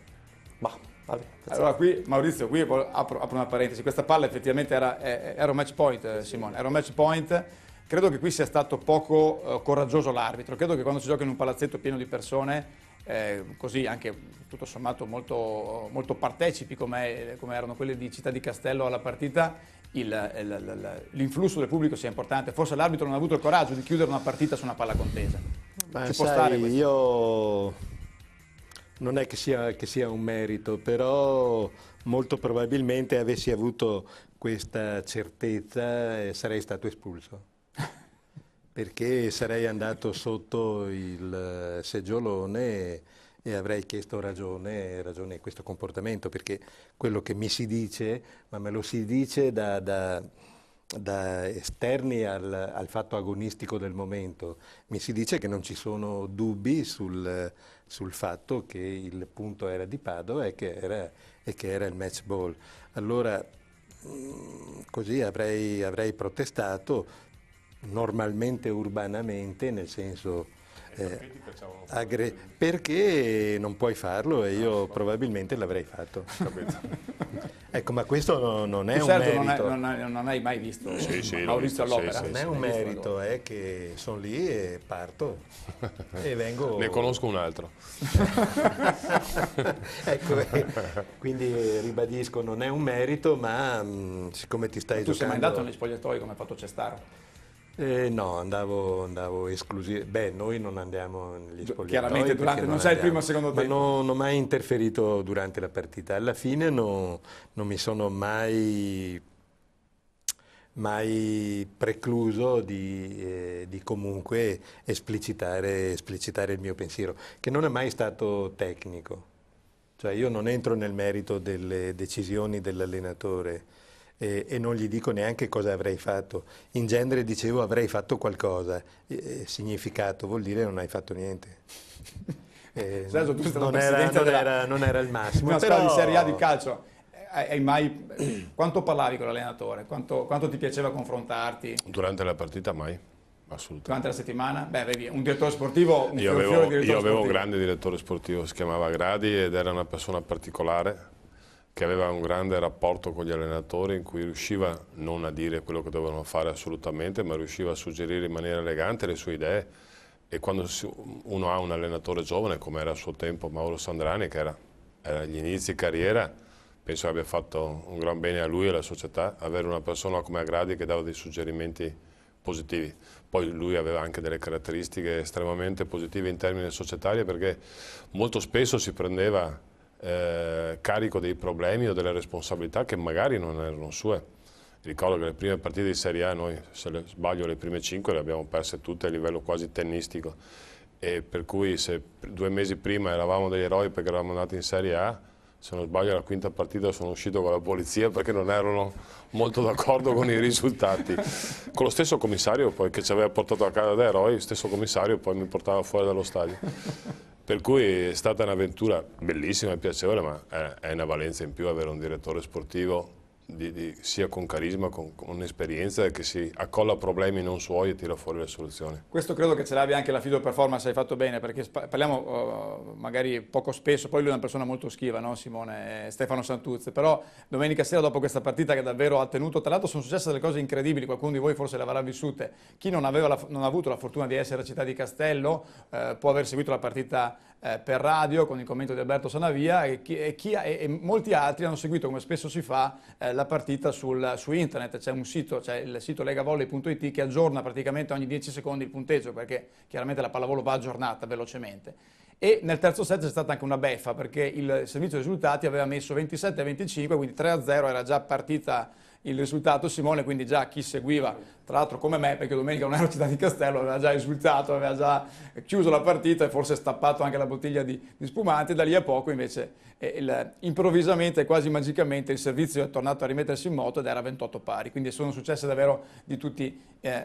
Bah, vabbè, allora qui, Maurizio, qui apro una parentesi, questa palla effettivamente era un match point, Simone, era un match point. Credo che qui sia stato poco coraggioso l'arbitro, credo che quando si gioca in un palazzetto pieno di persone, così anche tutto sommato molto, molto partecipi come erano quelli di Città di Castello alla partita, l'influsso del pubblico sia importante. Forse l'arbitro non ha avuto il coraggio di chiudere una partita su una palla contesa. Ci può stare questo? Io non è che sia un merito, però molto probabilmente avessi avuto questa certezza sarei stato espulso. Perché sarei andato sotto il seggiolone e avrei chiesto ragione a questo comportamento, perché quello che mi si dice, ma me lo si dice da esterni al fatto agonistico del momento, mi si dice che non ci sono dubbi sul fatto che il punto era di Padova e che era il match ball. Allora così avrei protestato, normalmente urbanamente, nel senso perché non puoi farlo e io probabilmente l'avrei fatto. Ecco, ma questo non è un merito. Non hai mai visto Maurizio all'opera? Non è un merito, è che sono lì e parto e vengo... Ne conosco un altro. Ecco, quindi ribadisco, non è un merito, ma siccome ti stai giocando... Tu sei mai andato negli spogliatoi come ha fatto Cestaro? No, andavo esclusivamente. Beh, noi non andiamo negli spogliatoi. Chiaramente non sei il primo o secondo tempo. Ma non ho mai interferito durante la partita. Alla fine non mi sono mai precluso di comunque esplicitare il mio pensiero, che non è mai stato tecnico. Cioè io non entro nel merito delle decisioni dell'allenatore. E non gli dico neanche cosa avrei fatto. In genere dicevo avrei fatto qualcosa, significato vuol dire non hai fatto niente. Sergio, tu non era il massimo. Una squadra di Serie A di calcio, quanto parlavi con l'allenatore? Quanto ti piaceva confrontarti? Durante la partita mai, assolutamente. Durante la settimana? Beh, avevi un direttore sportivo, Io avevo un grande direttore sportivo, si chiamava Gradi ed era una persona particolare, che aveva un grande rapporto con gli allenatori in cui riusciva non a dire quello che dovevano fare assolutamente, ma riusciva a suggerire in maniera elegante le sue idee. E quando uno ha un allenatore giovane, come era a suo tempo Mauro Sandrani, che era agli inizi carriera, penso che abbia fatto un gran bene a lui e alla società, avere una persona come Agradi che dava dei suggerimenti positivi. Poi lui aveva anche delle caratteristiche estremamente positive in termini societari, perché molto spesso si prendeva carico dei problemi o delle responsabilità che magari non erano sue. Ricordo che le prime partite di Serie A, noi se le sbaglio le prime 5 le abbiamo perse tutte a livello quasi tennistico, e per cui se 2 mesi prima eravamo degli eroi perché eravamo andati in Serie A, se non sbaglio, la quinta partita sono uscito con la polizia perché non erano molto d'accordo con i risultati. Con lo stesso commissario poi che ci aveva portato a casa da eroi, lo stesso commissario poi mi portava fuori dallo stadio. Per cui è stata un'avventura bellissima e piacevole, ma è una valenza in più avere un direttore sportivo sia con carisma, con esperienza, che si accolla problemi non suoi e tira fuori le soluzioni. Questo credo che ce l'abbia anche la Fido Performance, hai fatto bene, perché parliamo magari poco spesso, poi lui è una persona molto schiva, no Simone? Stefano Santuzze, però domenica sera dopo questa partita che davvero ha tenuto, tra l'altro sono successe delle cose incredibili, qualcuno di voi forse le avrà vissute, chi non ha avuto la fortuna di essere a Città di Castello può aver seguito la partita per radio con il commento di Alberto Sanavia e molti altri hanno seguito, come spesso si fa, la partita su internet. C'è un sito, c'è il sito legavolley.it che aggiorna praticamente ogni 10 secondi il punteggio, perché chiaramente la pallavolo va aggiornata velocemente. E nel terzo set c'è stata anche una beffa, perché il servizio risultati aveva messo 27-25, quindi 3-0 era già partita il risultato, Simone, quindi già chi seguiva, tra l'altro come me, perché domenica non ero a Città di Castello, aveva già risultato, aveva già chiuso la partita e forse stappato anche la bottiglia di spumante. Da lì a poco invece improvvisamente, quasi magicamente, il servizio è tornato a rimettersi in moto ed era 28 pari, quindi sono successe davvero di tutti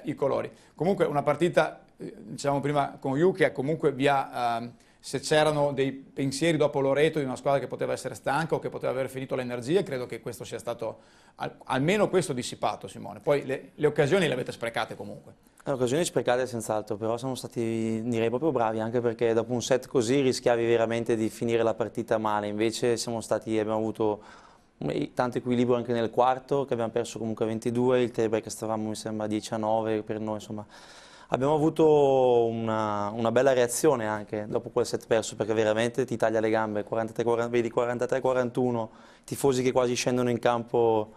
i colori. Comunque una partita, diciamo prima con Yu, che comunque se c'erano dei pensieri dopo Loreto di una squadra che poteva essere stanca o che poteva aver finito le energie, credo che questo sia stato, almeno questo, dissipato, Simone. Poi le occasioni le avete sprecate comunque. Le occasioni sprecate senz'altro, però siamo stati, direi, proprio bravi, anche perché dopo un set così rischiavi veramente di finire la partita male, invece abbiamo avuto tanto equilibrio anche nel quarto, che abbiamo perso comunque 22, il tiebreak stavamo mi sembra 10-9 per noi, insomma. Abbiamo avuto una bella reazione anche dopo quel set perso, perché veramente ti taglia le gambe, vedi 43-41, tifosi che quasi scendono in campo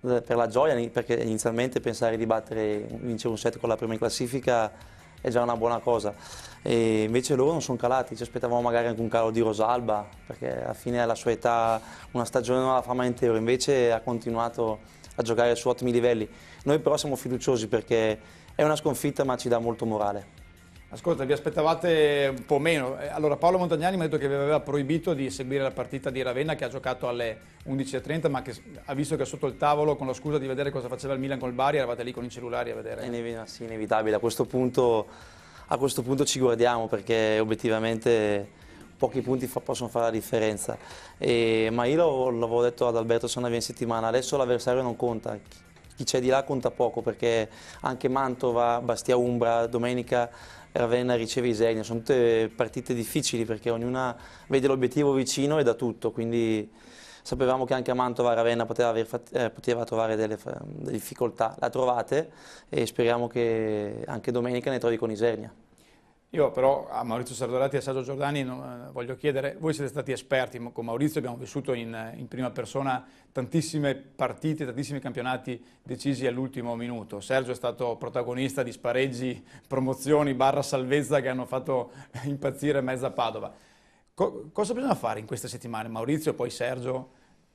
per la gioia, perché inizialmente pensare di vincere un set con la prima in classifica è già una buona cosa. E invece loro non sono calati, ci aspettavamo magari anche un calo di Rosalba, perché alla fine alla sua età una stagione non la fa mai intero, invece ha continuato a giocare su ottimi livelli. Noi però siamo fiduciosi perché è una sconfitta, ma ci dà molto morale. Ascolta, vi aspettavate un po' meno. Allora, Paolo Montagnani mi ha detto che vi aveva proibito di seguire la partita di Ravenna, che ha giocato alle 11:30, ma che ha visto che sotto il tavolo, con la scusa di vedere cosa faceva il Milan col Bari, eravate lì con i cellulari a vedere. Sì, inevitabile. A questo punto ci guardiamo, perché obiettivamente pochi punti possono fare la differenza. Ma io l'avevo detto ad Alberto Sanavia in settimana, adesso l'avversario non conta. Chi c'è di là conta poco, perché anche Mantova, Bastia Umbra, domenica Ravenna riceve Isernia, sono tutte partite difficili perché ognuna vede l'obiettivo vicino e dà tutto, quindi sapevamo che anche a Mantova Ravenna poteva trovare delle difficoltà, la trovate e speriamo che anche domenica ne trovi con Isernia. Io però a Maurizio Sardorati e a Sergio Giordani voglio chiedere, voi siete stati esperti, con Maurizio abbiamo vissuto in prima persona tantissime partite, tantissimi campionati decisi all'ultimo minuto. Sergio è stato protagonista di spareggi, promozioni, salvezza che hanno fatto impazzire mezza Padova. Cosa bisogna fare in queste settimane, Maurizio e poi Sergio,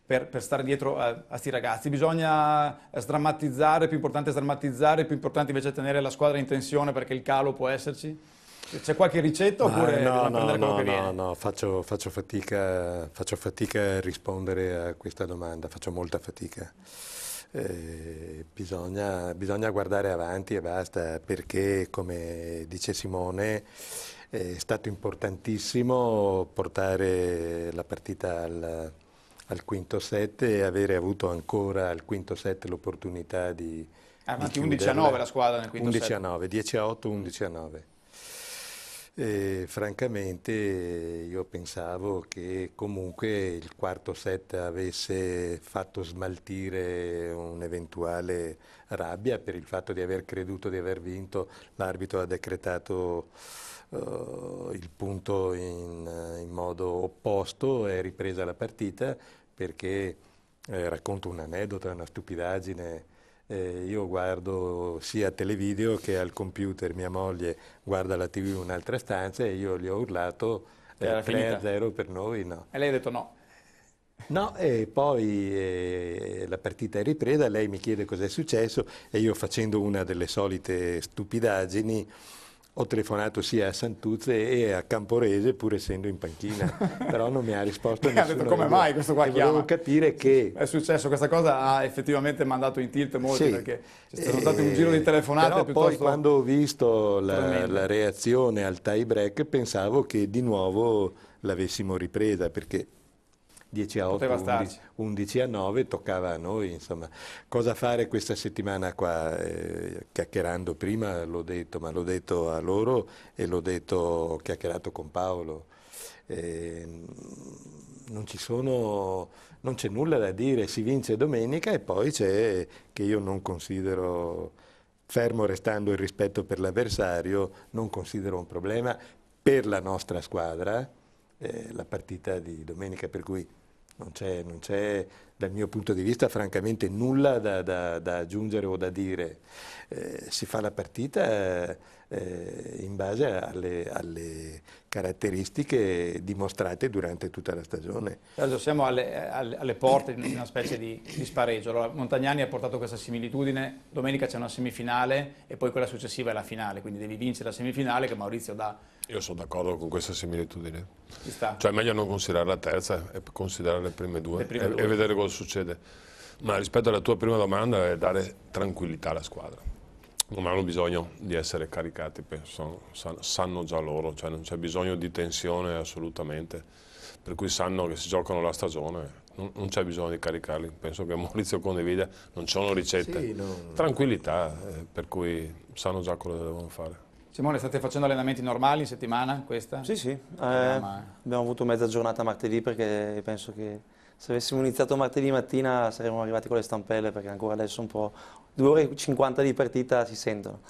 per stare dietro a sti ragazzi? Bisogna sdrammatizzare, è più importante sdrammatizzare, è più importante invece tenere la squadra in tensione perché il calo può esserci? C'è qualche ricetta oppure prendere quello che viene? No, faccio fatica a rispondere a questa domanda, faccio molta fatica. Bisogna guardare avanti e basta, perché come dice Simone è stato importantissimo portare la partita al quinto set e avere avuto ancora al quinto set l'opportunità di avanti 11-9 la squadra nel quinto set. 11-9, 10-8, 11-9. Francamente io pensavo che comunque il quarto set avesse fatto smaltire un'eventuale rabbia per il fatto di aver creduto di aver vinto. L'arbitro ha decretato il punto in modo opposto, è ripresa la partita perché, racconto un aneddoto, è una stupidaggine. Io guardo sia televideo che al computer, mia moglie guarda la TV in un'altra stanza e io gli ho urlato 3-0 per noi, no. E lei ha detto no. No, e poi la partita è ripresa, lei mi chiede cos'è successo e io, facendo una delle solite stupidaggini, ho telefonato sia a Santuzze e a Camporese pur essendo in panchina, però non mi ha risposto nessuno. Ha detto come mai questo qua chiama? Volevo capire che... È successo, questa cosa ha effettivamente mandato in tilt molti, Sì, perché c'è stato stato un giro di telefonate però piuttosto poi quando ho visto tremende. la reazione al tie break pensavo che di nuovo l'avessimo ripresa, perché 10 a 8, Poteva starci. 11 a 9 toccava a noi, insomma. Cosa fare questa settimana qua? Chiacchierando prima l'ho detto, ma l'ho detto a loro e l'ho detto, ho chiacchierato con Paolo. Non c'è nulla da dire, si vince domenica e poi c'è che io non considero, fermo restando il rispetto per l'avversario, non considero un problema per la nostra squadra, la partita di domenica, per cui non c'è dal mio punto di vista francamente nulla da aggiungere o da dire. Si fa la partita in base alle caratteristiche dimostrate durante tutta la stagione. Adesso siamo alle porte di una specie di spareggio. Allora, Montagnani ha portato questa similitudine, domenica c'è una semifinale e poi quella successiva è la finale, quindi devi vincere la semifinale che Maurizio dà. Io sono d'accordo con questa similitudine. Ci sta. Cioè è meglio non considerare la terza e considerare le prime due e vedere cosa succede. Ma rispetto alla tua prima domanda è dare tranquillità alla squadra. Non hanno bisogno di essere caricati, penso, sanno già loro, cioè non c'è bisogno di tensione assolutamente, per cui sanno che si giocano la stagione, non c'è bisogno di caricarli, penso che Maurizio condivide, non ci sono ricette, Sì, tranquillità, per cui sanno già cosa devono fare. Simone, state facendo allenamenti normali in settimana questa? Sì, abbiamo avuto mezza giornata martedì perché penso che se avessimo iniziato martedì mattina saremmo arrivati con le stampelle, perché ancora adesso un po', 2 ore e 50 di partita si sentono.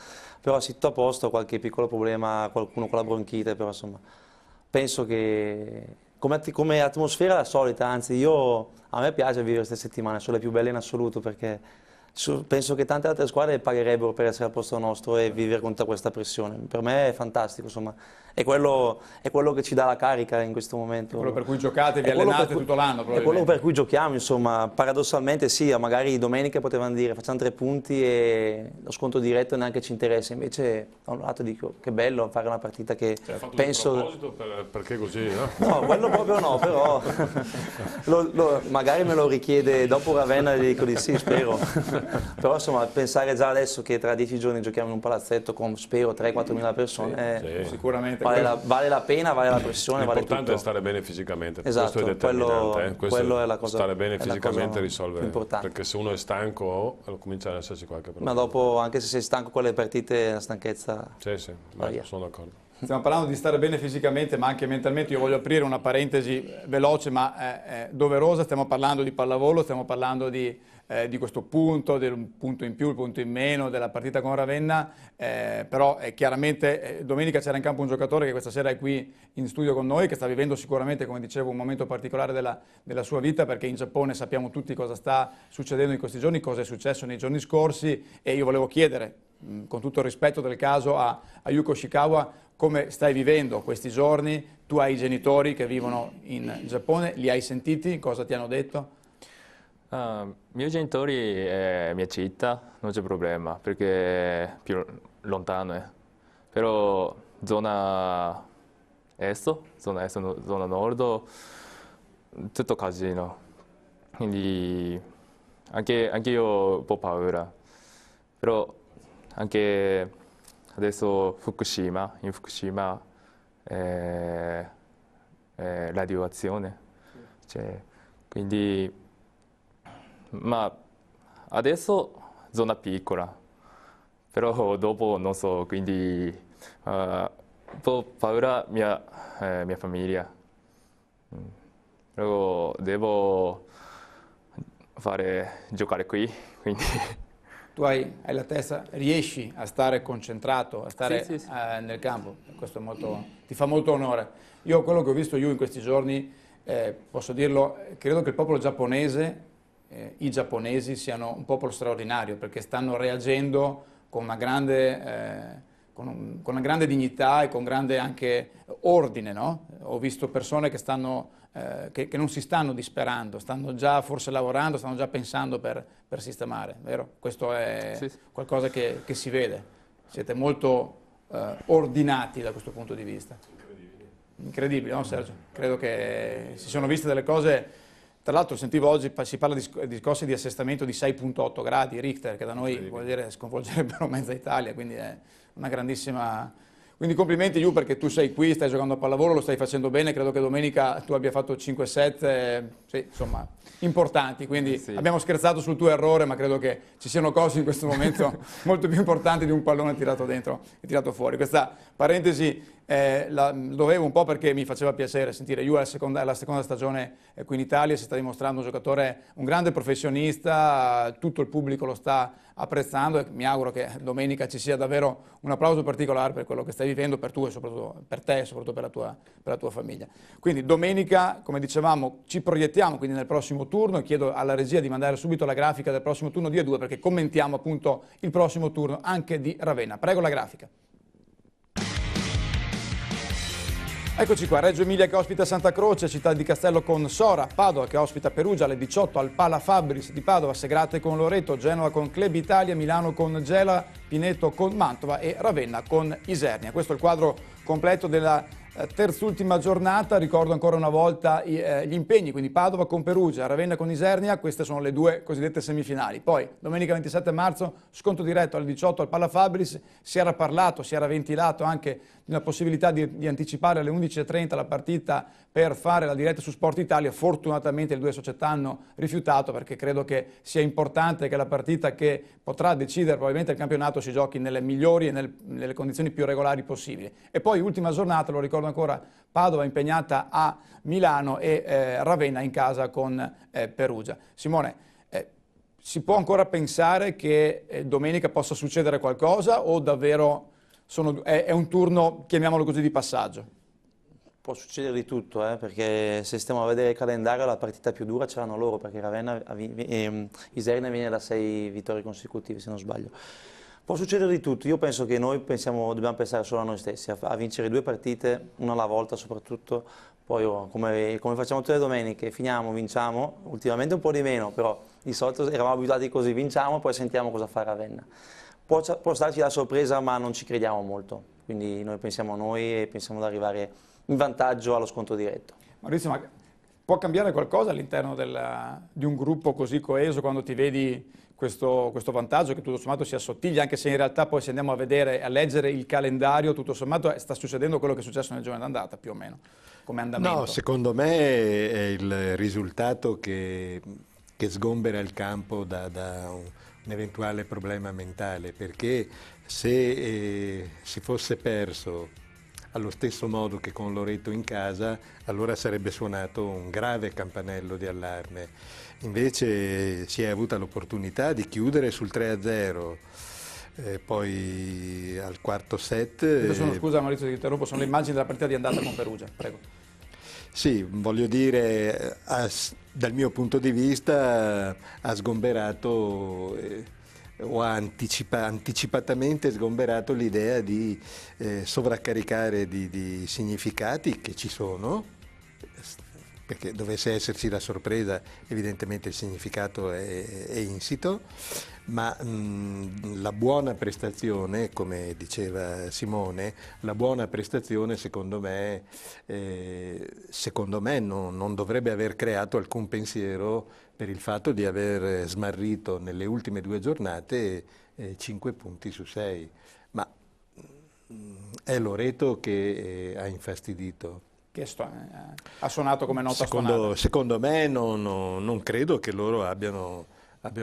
Però sì, tutto a posto, qualche piccolo problema, qualcuno con la bronchite, però insomma penso che come atmosfera la solita, anzi a me piace vivere queste settimane, sono le più belle in assoluto, perché penso che tante altre squadre pagherebbero per essere al posto nostro e vivere con tutta questa pressione. Per me è fantastico, insomma, è quello che ci dà la carica in questo momento. È quello per cui giocate, vi allenate tutto l'anno, probabilmente. È quello per cui giochiamo, insomma, paradossalmente sì, magari domenica potevano dire facciamo 3 punti e lo scontro diretto neanche ci interessa, invece da un lato dico che bello fare una partita che penso... Hai fatto di proposito perché così, no? No, quello proprio no, però magari me lo richiede dopo Ravenna e dico di sì, spero. Però insomma pensare già adesso che tra 10 giorni giochiamo in un palazzetto con spero 3-4 mila persone, sì, sicuramente vale la pena, vale la pressione, vale tutto. L'importante è stare bene fisicamente, esatto, questo è determinante. quello è la cosa, stare bene fisicamente risolve, importante. Perché se uno è stanco comincia ad esserci qualche problema. Ma dopo, anche se sei stanco con le partite, la stanchezza... Sì, sono d'accordo. Stiamo parlando di stare bene fisicamente ma anche mentalmente. Io voglio aprire una parentesi veloce ma doverosa. Stiamo parlando di pallavolo, stiamo parlando di questo punto, del punto in più, il punto in meno della partita con Ravenna, però chiaramente domenica c'era in campo un giocatore che questa sera è qui in studio con noi, che sta vivendo sicuramente, come dicevo, un momento particolare della sua vita, perché in Giappone sappiamo tutti cosa sta succedendo in questi giorni, cosa è successo nei giorni scorsi, e io volevo chiedere, con tutto il rispetto del caso, a Yuko Ishikawa come stai vivendo questi giorni. Tu hai i genitori che vivono in Giappone, li hai sentiti? Cosa ti hanno detto? Miei genitori e mia città non c'è problema perché è più lontano, però zona est, zona nord, tutto casino, quindi anche io ho un po' paura, però anche adesso in Fukushima radioazione, cioè, quindi ma adesso zona piccola, però dopo non so, quindi un po' paura mia famiglia, però devo giocare qui, quindi... Tu hai la testa, riesci a stare concentrato, a stare sì. nel campo, questo ti fa molto onore. Io quello che ho visto in questi giorni, posso dirlo, credo che il popolo giapponese, i giapponesi siano un popolo straordinario, perché stanno reagendo con una grande dignità e con grande anche ordine, no? Ho visto persone che non si stanno disperando, stanno già forse lavorando, stanno già pensando per sistemare, vero? Questo è qualcosa che si vede. Siete molto ordinati da questo punto di vista. Incredibile, no Sergio? Credo che si siano viste delle cose, tra l'altro sentivo oggi, si parla di scosse di assestamento di 6,8 gradi Richter, che da noi vuol dire sconvolgerebbero mezza Italia, quindi è una grandissima... Quindi complimenti Ju, perché tu sei qui, stai giocando a pallavolo, lo stai facendo bene, credo che domenica tu abbia fatto 5-7, sì, insomma, importanti, quindi sì. Abbiamo scherzato sul tuo errore, ma credo che ci siano cose in questo momento molto più importanti di un pallone tirato dentro e tirato fuori. Questa parentesi la dovevo un po' perché mi faceva piacere sentire Ju, è la seconda stagione qui in Italia, si sta dimostrando un giocatore, un grande professionista, tutto il pubblico lo sta apprezzando e mi auguro che domenica ci sia davvero un applauso particolare per quello che stai vivendo, per tu e soprattutto per te e soprattutto per la tua famiglia. Quindi domenica, come dicevamo, ci proiettiamo quindi nel prossimo turno e chiedo alla regia di mandare subito la grafica del prossimo turno di A2 perché commentiamo appunto il prossimo turno anche di Ravenna. Prego la grafica. Eccoci qua, Reggio Emilia che ospita Santa Croce, Città di Castello con Sora, Padova che ospita Perugia alle 18 al Pala Fabris di Padova, Segrate con Loreto, Genova con Club Italia, Milano con Gela, Pineto con Mantova e Ravenna con Isernia. Questo è il quadro completo della terz'ultima giornata. Ricordo ancora una volta gli impegni, quindi Padova con Perugia, Ravenna con Isernia, queste sono le due cosiddette semifinali. Poi domenica 27 marzo scontro diretto alle 18 al Pala Fabris, si era parlato, si era ventilato anche di una possibilità di anticipare alle 11:30 la partita per fare la diretta su Sport Italia. Fortunatamente le due società hanno rifiutato perché credo che sia importante che la partita che potrà decidere probabilmente il campionato si giochi nelle migliori e nelle condizioni più regolari possibili. E poi ultima giornata, lo ricordo ancora, Padova impegnata a Milano e Ravenna in casa con Perugia. Simone, si può ancora pensare che domenica possa succedere qualcosa o davvero è un turno, chiamiamolo così, di passaggio? Può succedere di tutto, perché se stiamo a vedere il calendario la partita più dura ce l'hanno loro, perché Ravenna Isernia viene da 6 vittorie consecutive se non sbaglio. Può succedere di tutto, io penso che noi dobbiamo pensare solo a noi stessi, a vincere 2 partite, una alla volta soprattutto, poi come facciamo tutte le domeniche, finiamo, vinciamo, ultimamente un po' di meno, però di solito eravamo abituati così, vinciamo e poi sentiamo cosa fa Ravenna. Può starci la sorpresa ma non ci crediamo molto, quindi noi pensiamo a noi e pensiamo ad arrivare in vantaggio allo scontro diretto. Maurizio, ma può cambiare qualcosa all'interno di un gruppo così coeso quando ti vedi questo vantaggio che tutto sommato si assottiglia, anche se in realtà poi se andiamo a vedere, a leggere il calendario, tutto sommato sta succedendo quello che è successo nel giorno d'andata più o meno, come andamento? No, secondo me è il risultato che sgombera il campo da un eventuale problema mentale, perché se si fosse perso allo stesso modo che con Loreto in casa, allora sarebbe suonato un grave campanello di allarme. Invece si è avuta l'opportunità di chiudere sul 3-0, poi al quarto set... Scusa Maurizio, ti interrompo, sono le immagini della partita di andata con Perugia, prego. Sì, voglio dire, dal mio punto di vista ha sgomberato... o ha anticipatamente sgomberato l'idea di sovraccaricare di significati che ci sono, perché dovesse esserci la sorpresa evidentemente il significato è insito, ma la buona prestazione, come diceva Simone, la buona prestazione secondo me non dovrebbe aver creato alcun pensiero per il fatto di aver smarrito nelle ultime 2 giornate 5 punti su 6, ma è Loreto che ha infastidito. Che ha suonato come nota stonata. Secondo me non credo che loro abbiano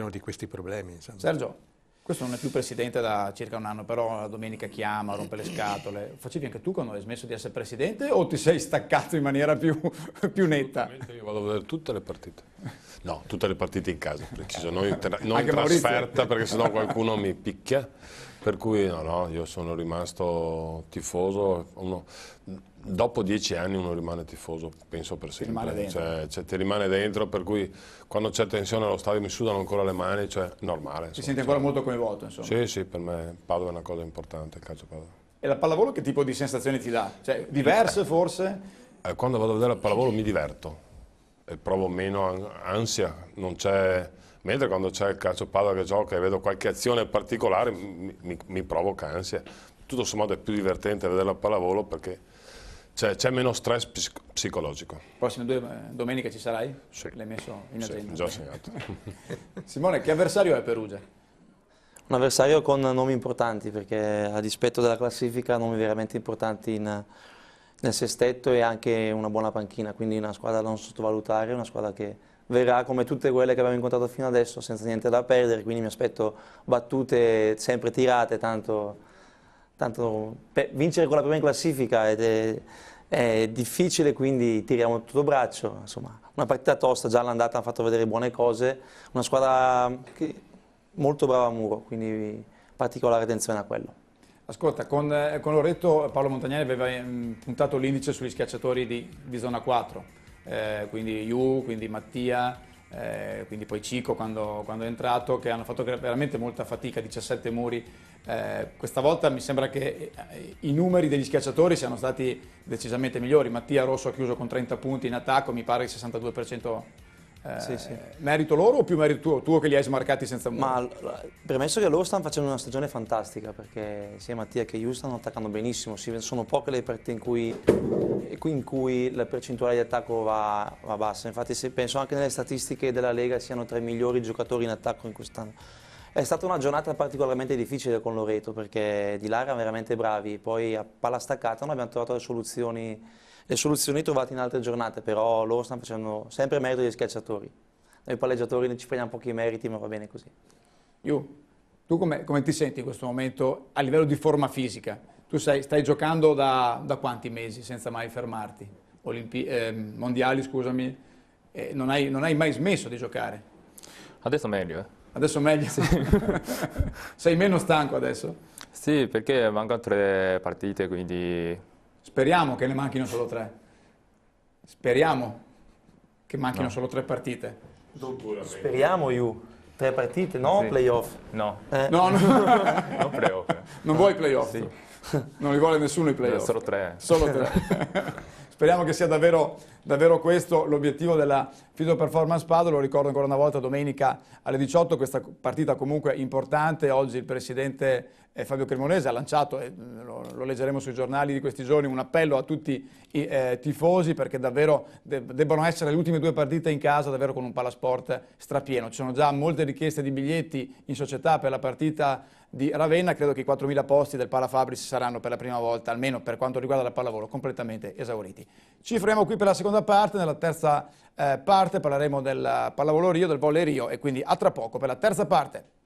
di questi problemi. Insomma. Sergio, questo non è più presidente da circa un anno, però la domenica chiama, rompe le scatole. Facevi anche tu quando hai smesso di essere presidente o ti sei staccato in maniera più netta? Io vado a vedere tutte le partite. No, tutte le partite in casa, preciso, non in trasferta perché sennò qualcuno mi picchia. Per cui no, io sono rimasto tifoso. Dopo 10 anni uno rimane tifoso, penso per sempre. Ti rimane dentro, per cui quando c'è tensione allo stadio mi sudano ancora le mani, cioè normale. Ti senti ancora molto coinvolto, insomma? Sì, per me Padova è una cosa importante, il calcio Padova. E la pallavolo che tipo di sensazioni ti dà? Cioè, diverse forse? Quando vado a vedere la pallavolo mi diverto e provo meno ansia, non c'è... Mentre quando c'è il calcio Padova che gioca e vedo qualche azione particolare mi provoca ansia. tutto sommato è più divertente vedere la pallavolo perché c'è meno stress psicologico. Prossime 2 domeniche ci sarai? Sì. L'hai messo in agenda? Sì, già segnato. Simone, che avversario è Perugia? Un avversario con nomi importanti, perché a dispetto della classifica, nomi veramente importanti nel sestetto e anche una buona panchina, quindi una squadra da non sottovalutare, una squadra che verrà come tutte quelle che abbiamo incontrato fino adesso, senza niente da perdere, quindi mi aspetto battute sempre tirate, tanto per vincere con la prima in classifica è difficile, quindi tiriamo tutto braccio, insomma, una partita tosta, già all'andata hanno fatto vedere buone cose, una squadra molto brava a muro, quindi particolare attenzione a quello. Ascolta, con Loreto Paolo Montagnani aveva puntato l'indice sugli schiacciatori di zona 4, quindi Yu, quindi Mattia, quindi poi Cico quando è entrato, che hanno fatto veramente molta fatica, 17 muri. Questa volta mi sembra che i numeri degli schiacciatori siano stati decisamente migliori. Mattia Rosso ha chiuso con 30 punti in attacco, mi pare il 62%. Sì. Merito loro o più merito tuo che li hai smarcati senza muri? Ma premesso che loro stanno facendo una stagione fantastica, perché sia Mattia che Yu stanno attaccando benissimo, sono poche le partite in cui la percentuale di attacco va bassa, infatti penso anche nelle statistiche della Lega siano tra i migliori giocatori in attacco in quest'anno. È stata una giornata particolarmente difficile con Loreto, perché di là erano veramente bravi, poi a palla staccata non abbiamo trovato le soluzioni trovate in altre giornate, però loro stanno facendo sempre merito degli schiacciatori. Noi palleggiatori ci prendiamo pochi meriti, ma va bene così. Yu, tu come ti senti in questo momento a livello di forma fisica? Tu stai giocando da quanti mesi senza mai fermarti? Mondiali, scusami, non hai mai smesso di giocare? Adesso meglio, Adesso meglio? Sì. Sei meno stanco adesso? Sì, perché mancano 3 partite, quindi... Speriamo che ne manchino solo 3. Speriamo che manchino solo 3 partite. Speriamo, Yu. 3 partite, no? Sì. Playoff. No, No, non playoff. non vuoi playoff? Sì. Non li vuole nessuno i playoff? Solo 3. Solo 3. Speriamo che sia davvero questo l'obiettivo della Fiso Performance Padel. Lo ricordo ancora una volta, domenica alle 18, questa partita comunque importante. Oggi il presidente Fabio Cremonese ha lanciato, e lo leggeremo sui giornali di questi giorni, un appello a tutti i tifosi, perché davvero debbono essere le ultime 2 partite in casa, davvero con un palasport strapieno. Ci sono già molte richieste di biglietti in società per la partita di Ravenna. Credo che i 4.000 posti del Pala Fabris saranno per la prima volta, almeno per quanto riguarda la pallavolo, completamente esauriti. Ci fermiamo qui per la seconda parte. Nella terza parte parleremo del pallavolo Rio, del volley Rio, e quindi a tra poco per la terza parte.